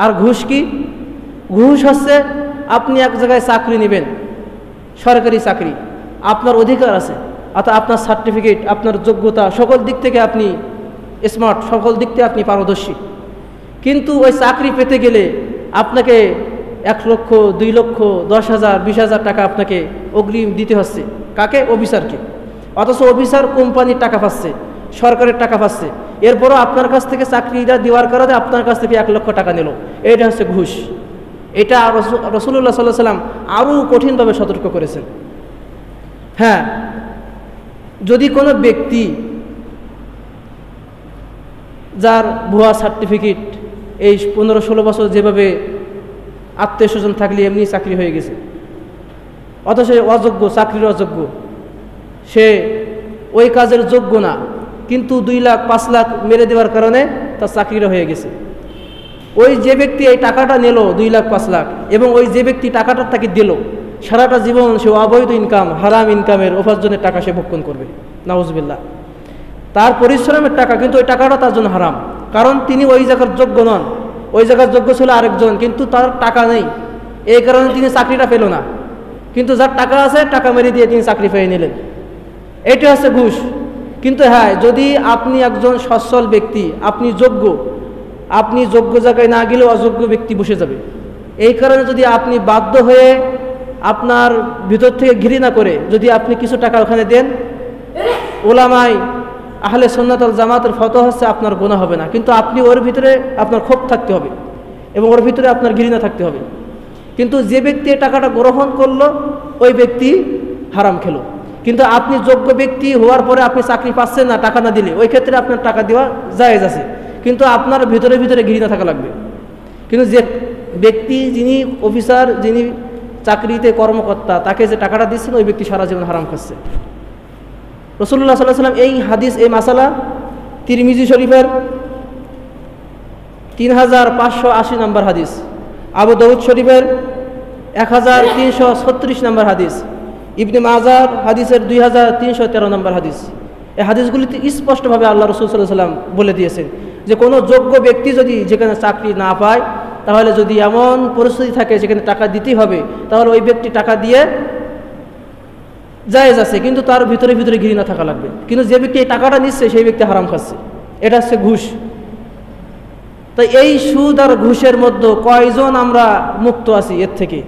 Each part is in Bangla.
আর ঘুষ কি? ঘুষ হচ্ছে আপনি এক জায়গায় চাকরি নেবেন, সরকারি চাকরি, আপনার অধিকার আছে, অর্থাৎ আপনার সার্টিফিকেট, আপনার যোগ্যতা, সকল দিক থেকে আপনি স্মার্ট, সকল দিক থেকে আপনি পারদর্শী, কিন্তু ওই চাকরি পেতে গেলে আপনাকে 1 লক্ষ, 2 লক্ষ, 10,000, 20,000 টাকা আপনাকে অগ্রিম দিতে হচ্ছে। কাকে? অফিসারকে। অথচ অফিসার কোম্পানির টাকা পাচ্ছে, সরকারের টাকা পাচ্ছে, এরপরও আপনার কাছ থেকে চাকরিটা দেওয়ার কারণে আপনার কাছ থেকে 1 লক্ষ টাকা নিল। এটা হচ্ছে ঘুষ। এটা রাসূলুল্লাহ সাল্লাল্লাহু আলাইহি ওয়াসাল্লাম আরও কঠিনভাবে সতর্ক করেছেন। হ্যাঁ, যদি কোনো ব্যক্তি যার ভুয়া সার্টিফিকেট, এই 15-16 বছর যেভাবে আত্মীয় স্বজন থাকলে এমনি চাকরি হয়ে গেছে, অথচ অযোগ্য, চাকরির অযোগ্য, সে ওই কাজের যোগ্য না, কিন্তু 2 লাখ 5 লাখ মেরে দেওয়ার কারণে তার চাকরিটা হয়ে গেছে। ওই যে ব্যক্তি এই টাকাটা নিল 2 লাখ 5 লাখ, এবং ওই যে ব্যক্তি টাকাটা তাকে দিল, সারাটা জীবন সে অবৈধ ইনকাম, হারাম ইনকামের, উপার্জনের টাকা সে ভক্ষণ করবে, নাউজুবিল্লাহ। তার পরিশ্রমের টাকা, কিন্তু ওই টাকাটা তার জন্য হারাম, কারণ তিনি ওই জায়গার যোগ্য নন। ওই জায়গার যোগ্য ছিল আরেকজন, কিন্তু তার টাকা নেই, এই কারণে তিনি চাকরিটা পেল না। কিন্তু যার টাকা আছে, টাকা মেরে দিয়ে তিনি চাকরি পেয়ে নিলেন। এটা হচ্ছে ঘুষ। কিন্তু হ্যাঁ, যদি আপনি একজন সচ্ছল ব্যক্তি, আপনি যোগ্য জায়গায় না গেলেও অযোগ্য ব্যক্তি বসে যাবে। এই কারণে যদি আপনি বাধ্য হয়ে আপনার ভিতর থেকে ঘৃণা করে যদি আপনি কিছু টাকা ওখানে দেন, ওলামায়ে আহলে সুন্নাত ওয়াল জামাতের ফতোয়া হচ্ছে আপনার গুনাহ হবে না, কিন্তু আপনি ওর ভিতরে আপনার ক্ষোভ থাকতে হবে এবং ওর ভিতরে আপনার ঘৃণা থাকতে হবে। কিন্তু যে ব্যক্তি টাকাটা গ্রহণ করলো, ওই ব্যক্তি হারাম খেলো। কিন্তু আপনি যোগ্য ব্যক্তি হওয়ার পরে আপনি চাকরি পাচ্ছেন না টাকা না দিলে, ওই ক্ষেত্রে আপনার টাকা দেওয়া জায়েজ আছে, কিন্তু আপনার ভিতরে ভিতরে ঘৃণা থাকা লাগবে। কিন্তু যে ব্যক্তি, যিনি অফিসার, যিনি চাকরিতে কর্মকর্তা, তাকে যে টাকাটা দিচ্ছেন, ওই ব্যক্তি সারা জীবন হারাম খাচ্ছে। রাসূলুল্লাহ সাল্লাল্লাহু আলাইহি ওয়াসাল্লাম এই হাদিস, এই মাসালা তিরমিজি শরীফের 3580 নম্বর হাদিস, আবু দাউদ শরীফের 1336 নম্বর হাদিস, ইবনে মাজার হাদিসের 2313 নম্বর হাদিস। এই হাদিসগুলিতে স্পষ্টভাবে আল্লাহ রাসূল সাল্লাল্লাহু আলাইহি ওয়াসাল্লাম বলে দিয়েছেন যে কোনো যোগ্য ব্যক্তি যদি যেখানে চাকরি না পায়, তাহলে যদি এমন পরিস্থিতি থাকে যেখানে টাকা দিতেই হবে, তাহলে ওই ব্যক্তি টাকা দিয়ে জায়েজ আছে, কিন্তু তার ভিতরে ভিতরে ঘৃণা থাকা লাগবে। কিন্তু যে ব্যক্তি এই টাকাটা নিচ্ছে, সেই ব্যক্তি হারাম খাচ্ছে। এটা হচ্ছে ঘুষ। তাই এই সুদ আর ঘুষের মধ্যে কয়জন আমরা মুক্ত আছি এর থেকে?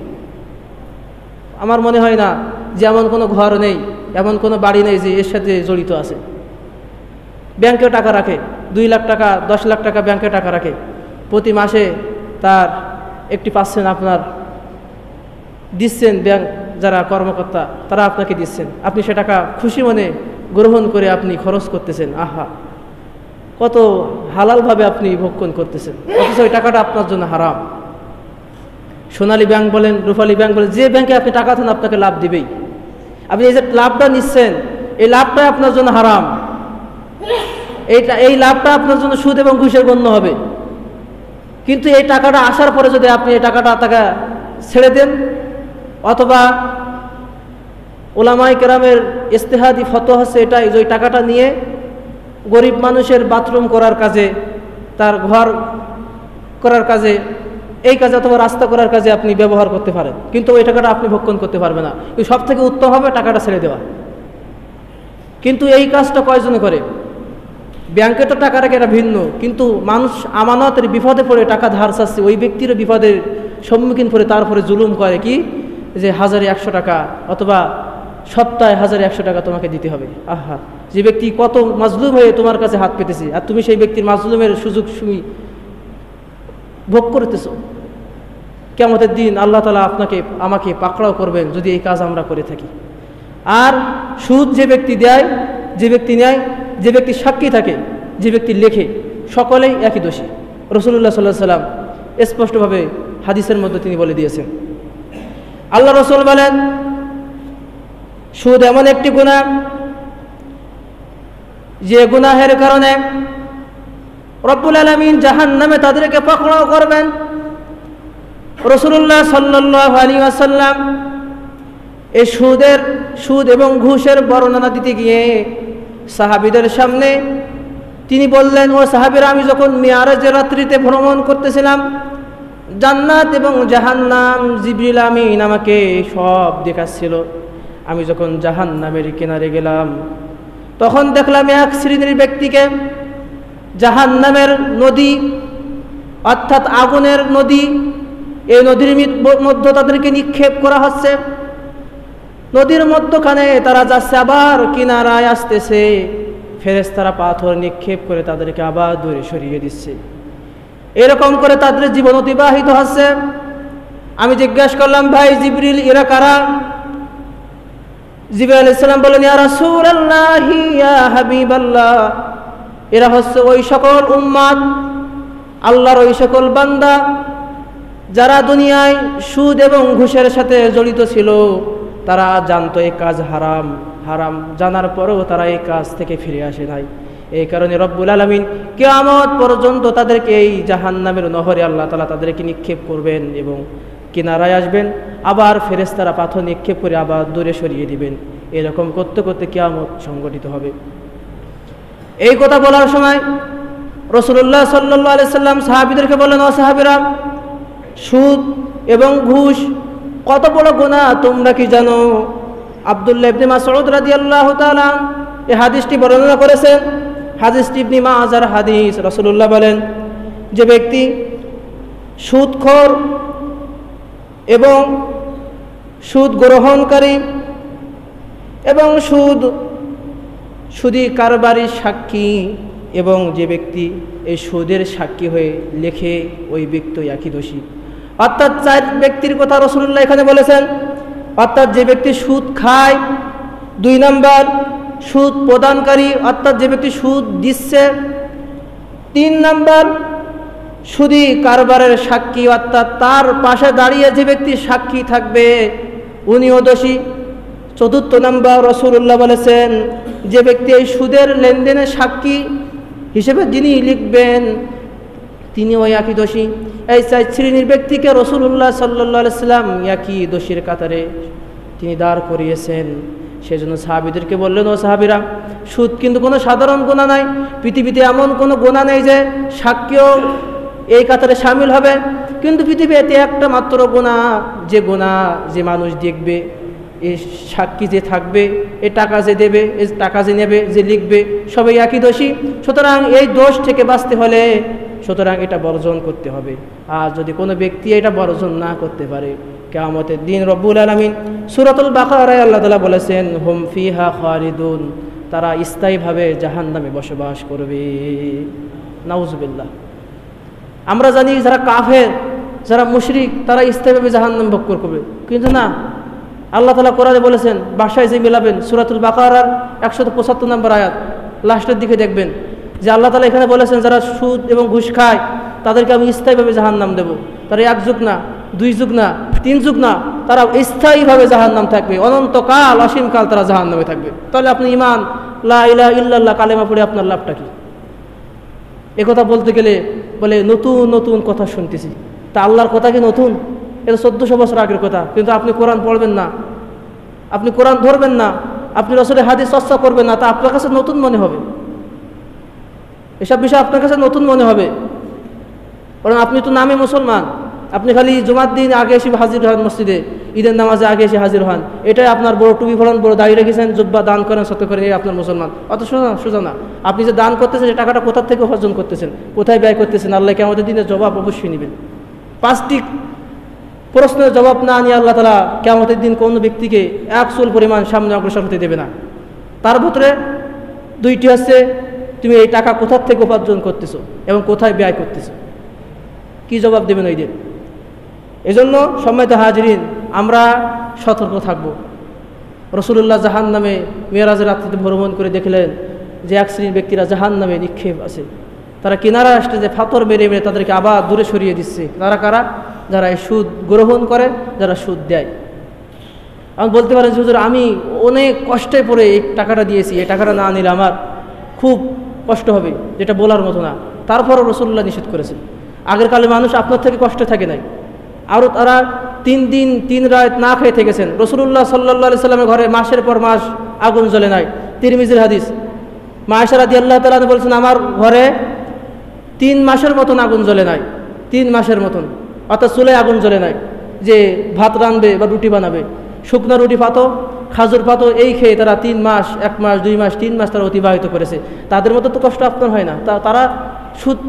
আমার মনে হয় না যে এমন কোনো ঘর নেই, এমন কোনো বাড়ি নেই যে এর সাথে জড়িত আছে। ব্যাংকে টাকা রাখে, 2 লাখ টাকা, 10 লাখ টাকা ব্যাংকে টাকা রাখে, প্রতি মাসে তার 1% আপনার দিচ্ছেন, ব্যাংক যারা কর্মকর্তা তারা আপনাকে দিচ্ছেন, আপনি সে টাকা খুশি মনে গ্রহণ করে আপনি খরচ করতেছেন। আহা, কত হালালভাবে আপনি ভক্ষণ করতেছেন, অথচ ওই টাকাটা আপনার জন্য হারাম। সোনালী ব্যাংক বলেন, রূপালী ব্যাংক বলেন, যে ব্যাংকে আপনি টাকা দেন আপনাকে লাভ দিবেই। আপনি এই যে লাভটা নিচ্ছেন, এই লাভটাই আপনার জন্য হারাম। এই লাভটা আপনার জন্য সুদ এবং ঘুষের গণ্য হবে। কিন্তু এই টাকাটা আসার পরে যদি আপনি এই টাকাটা তাকে ছেড়ে দেন, অথবা উলামায়ে কেরামের ইজতিহাদি ফতোয়া হচ্ছে এটাই যে ওই টাকাটা নিয়ে গরিব মানুষের বাথরুম করার কাজে, তার ঘর করার কাজে, এই কাজে অথবা রাস্তা করার কাজে আপনি ব্যবহার করতে পারেন, কিন্তু ওই টাকাটা আপনি ভক্ষণ করতে পারবেন না। সব থেকে উত্তম হবে টাকাটা ছেড়ে দেওয়া। কিন্তু এই কাজটা কয়জনে করে? ব্যাংকে তো টাকা রাখে, এটা ভিন্ন, কিন্তু মানুষ আমানতের বিপদে পড়ে টাকা ধার চাচ্ছে, ওই ব্যক্তিরও বিপদের সম্মুখীন করে তারপরে জুলুম করে কি, যে 1000-100 টাকা অথবা সপ্তাহে 1000-100 টাকা তোমাকে দিতে হবে। আহা, যে ব্যক্তি কত মাজলুম হয়ে তোমার কাছে হাত পেতেছে, আর তুমি সেই ব্যক্তির মাজলুমের সুযোগ তুমি ভোগ করতেছ। কিয়ামতের দিন আল্লাহ তাআলা আমাকে পাকড়াও করবেন যদি এই কাজ আমরা করে থাকি। আর সুদ যে ব্যক্তি দেয়, যে ব্যক্তি নেয়, যে ব্যক্তি সাক্ষী থাকে, যে ব্যক্তি লেখে, সকলেই একই দোষী। রাসূলুল্লাহ সাল্লাল্লাহু আলাইহি ওয়াসাল্লাম স্পষ্টভাবে হাদিসের মধ্যে তিনি বলে দিয়েছেন। আল্লাহ রাসূল বলেন, সুদ এমন একটি গুনাহ যে গুনাহের কারণে রব্বুল আলামিন জাহান্নামে তাদেরকে পাকড়াও করবেন। রাসূলুল্লাহ সাল্লাল্লাহু আলাইহি ওয়াসাল্লাম এই সুদ এবং ঘুষের বর্ণনা দিতে গিয়ে সাহাবীদের সামনে তিনি বললেন, ও সাহাবীরা, আমি যখন মিরাজের রাত্রিতে ভ্রমণ করতেছিলাম, জান্নাত এবং জাহান্নাম জিবরিল আমিন আমাকে সব দেখাচ্ছিল। আমি যখন জাহান্নামের কিনারে গেলাম তখন দেখলাম এক শ্রেণীর ব্যক্তিকে জাহান্নামের নদী অর্থাৎ আগুনের নদী, এই নদীর মধ্যে তাদেরকে নিক্ষেপ করা হচ্ছে। নদীর মধ্যখানে তারা যাচ্ছে, আবার কিনারায় আসতেছে, ফেরেশতারা পাথর নিক্ষেপ করে তাদেরকে আবার দূরে সরিয়ে দিচ্ছে। এরকম করে তাদের জীবন অতিবাহিত হচ্ছে। আমি জিজ্ঞাসা করলাম, ভাই জিবরিল, এরা কারা? জিবরিল আলাইহিস সালাম বলেন, ইয়া রাসূলুল্লাহ, ইয়া হাবিবাল্লাহ, এরা হচ্ছে ওই সকল উম্মত, আল্লাহর ওই সকল বান্দা যারা দুনিয়ায় সুদ এবং ঘুষের সাথে জড়িত ছিল। তারা জানতো এই কাজ হারাম, হারাম জানার পরেও তারা এই কাজ থেকে ফিরে আসে নাই। এই কারণে রব্বুল আলামিন কিয়ামত পর্যন্ত তাদেরকে এই জাহান্নামের নহরে আল্লাহ তাআলা তাদেরকে নিক্ষেপ করবেন এবং কিনারায় আসবেন, আবার ফেরেশতারা পাথর নিক্ষেপ করে আবার দূরে সরিয়ে দিবেন। এরকম করতে করতে কিয়ামত সংগঠিত হবে। এই কথা বলার সময় রাসূলুল্লাহ সাল্লাল্লাহু আলাইহি সাল্লাম সাহাবীদেরকে বললেন, ও সাহাবীরা, সুদ এবং ঘুষ কত বড় গুনাহ তোমরা কি জানো? আব্দুল্লাহ ইবনে মাসউদ রাদিয়াল্লাহু তাআলা এই হাদিসটি বর্ণনা করেছেন। হাদিসটি ইবনে মাজার হাদিস। রাসূলুল্লাহ বলেন, যে ব্যক্তি সুদখোর এবং সুদ গ্রহণকারী এবং সুদী কারবারির সাক্ষী এবং যে ব্যক্তি এই সুদের সাক্ষী হয়ে লেখে, ওই ব্যক্তি একই দোষী। অর্থাৎ চার ব্যক্তির কথা রাসূলুল্লাহ এখানে বলেছেন। অর্থাৎ যে ব্যক্তি সুদ খায়, 2 নম্বর সুদ প্রদানকারী অর্থাৎ যে ব্যক্তি সুদ দিচ্ছে, 3 নম্বর সুদী কারবারের সাক্ষী অর্থাৎ তার পাশে দাঁড়িয়ে যে ব্যক্তি সাক্ষী থাকবে উনিও দোষী। 4 নম্বর রাসূলুল্লাহ বলেছেন, যে ব্যক্তি এই সুদের লেনদেনের সাক্ষী হিসেবে যিনি লিখবেন তিনিও একই দোষী। এই 4 শ্রেণীর ব্যক্তিকে রাসূলুল্লাহ সাল্লাল্লাহু আলাইহি সাল্লাম একই দোষীর কাতারে তিনি দাঁড় করিয়েছেন। সেজন্য সাহাবীদেরকে বললেন, ও সাহাবীরা, সুদ কিন্তু কোনো সাধারণ গুনাহ নয়। পৃথিবীতে এমন কোনো গুনাহ নেই যে সাক্ষীও এই কাতারে শামিল হবে, কিন্তু পৃথিবীতে একটা মাত্র গুনাহ, যে গুনাহ যে মানুষ দেখবে, এই সাক্ষী যে থাকবে, এই টাকা যে দেবে, এই টাকা যে নেবে, যে লিখবে, সবাই একই দোষী। সুতরাং এই দোষ থেকে বাঁচতে হলে সুতরাং এটা বর্জন করতে হবে। আর যদি কোনো ব্যক্তি এটা বর্জন না করতে পারে, কিয়ামতের দিন রব্বুল আলামিন সূরাতুল বাকারায় আল্লাহ তাআলা বলেছেন, হুম ফিহা খালিদুন, তারা স্থায়ীভাবে জাহান্নামে বসবাস করবে। নাউজুবিল্লাহ। আমরা জানি যারা কাফের, যারা মুশরিক, তারা স্থায়ীভাবে জাহান্নাম ভোগ করবে, কিন্তু না, আল্লাহ তাআলা কোরআনে বলেছেন, বাসায় যে মিলাবেন সূরাতুল বাকারার 175 নম্বর আয়াত লাস্টের দিকে দেখবেন যে আল্লাহ তাআলা এখানে বলেছেন, যারা সুদ এবং ঘুষ খায় তাদেরকে আমি স্থায়ীভাবে জাহান্নাম দেব। তারা 1 যুগ না, 2 যুগ না, 3 যুগ না, তারা স্থায়ীভাবে জাহান্নাম থাকবে, অনন্তকাল, অসীমকাল তারা জাহান্নামে থাকবে। তাহলে আপনি ঈমান লা ইলাহা ইল্লাল্লাহ কালেমা পড়ে আপনার লাভটা কি? একথা বলতে গেলে বলে নতুন নতুন কথা শুনতেছি। তা আল্লাহর কথা কি নতুন? এটা 1400 বছর আগের কথা। কিন্তু আপনি কোরআন পড়বেন না, আপনি কোরআন ধরবেন না, আপনি রাসূলের হাদিস চর্চা করবেন না, তা আপনার কাছে নতুন মনে হবে। এসব বিষয় আপনার কাছে নতুন মনে হবে, কারণ আপনি তো নামে মুসলমান। আপনি খালি জুমার দিন আগে এসে হাজির হন, মসজিদে ঈদের নামাজে আগে এসে হাজির হন, এটাই আপনার বড় টুপি ফলান, বড় দাড়ি রেখেছেন, জুব্বা দান করেন, সত্য করেন, এই আপনার মুসলমান। অত সোজা না। আপনি যে দান করতেছেন, এই টাকাটা কোথা থেকে উপার্জন করতেছেন, কোথায় ব্যয় করতেছেন, আল্লাহ কিয়ামতের দিনে জবাব অবশ্যই নেবেন। 5টি প্রশ্নের জবাব না নিয়ে আল্লাহ তাআলা কিয়ামতের দিন কোনো ব্যক্তিকে 1 চুল পরিমাণ সামনে অগ্রসর হতে দেবে না। তার ভিতরে 2টি হচ্ছে, তুমি এই টাকা কোথা থেকে উপার্জন করতেছো এবং কোথায় ব্যয় করতেছো, কি জবাব দেবেন ওই দিন। এজন্য সম্মানিত হাজিরিন, আমরা সতর্ক থাকব। রাসূলুল্লাহ জাহান্নামে মেরাজের রাত্রিতে ভ্রমণ করে দেখলেন যে 1 শ্রেণীর ব্যক্তিরা জাহান্নামে নিক্ষেপ আছে। তারা কিনারা আসতে যে পাথর মেরে মেরে তাদেরকে আবার দূরে সরিয়ে দিচ্ছে। তারা কারা? যারা এই সুদ গ্রহণ করে, যারা সুদ দেয়। আমি বলতে পারেন যে হুজুর, আমি অনেক কষ্টে পড়ে এই টাকাটা দিয়েছি, এই টাকাটা না নিলে আমার খুব কষ্ট হবে, যেটা বলার মতো না। তারপরও রাসূলুল্লাহ নিষেধ করেছেন। আগের কালে মানুষ আপনার থেকে কষ্টে থাকে নাই, আরও তারা 3 দিন 3 রাত না খেয়ে থেকেছেন। রাসূলুল্লাহ সাল্লাল্লাহু আলাইহি সাল্লামের ঘরে মাসের পর মাস আগুন জ্বলে নাই। তিরমিজির হাদিস, মা আয়েশা রাদিয়াল্লাহু তাআলা বলছেন, আমার ঘরে 3 মাসের মতন আগুন জ্বলে নাই, 3 মাসের মতন। অর্থাৎ চুলায় আগুন জ্বলে নাই যে ভাত রাঁধবে বা রুটি বানাবে, শুকনো রুটি পাতো, খাজুর পাতো, এই খেয়ে তারা 3 মাস, 1 মাস, 2 মাস, 3 মাস তারা অতিবাহিত করেছে। তাদের মতো তো কষ্ট আপনার হয় না। তারা সুদ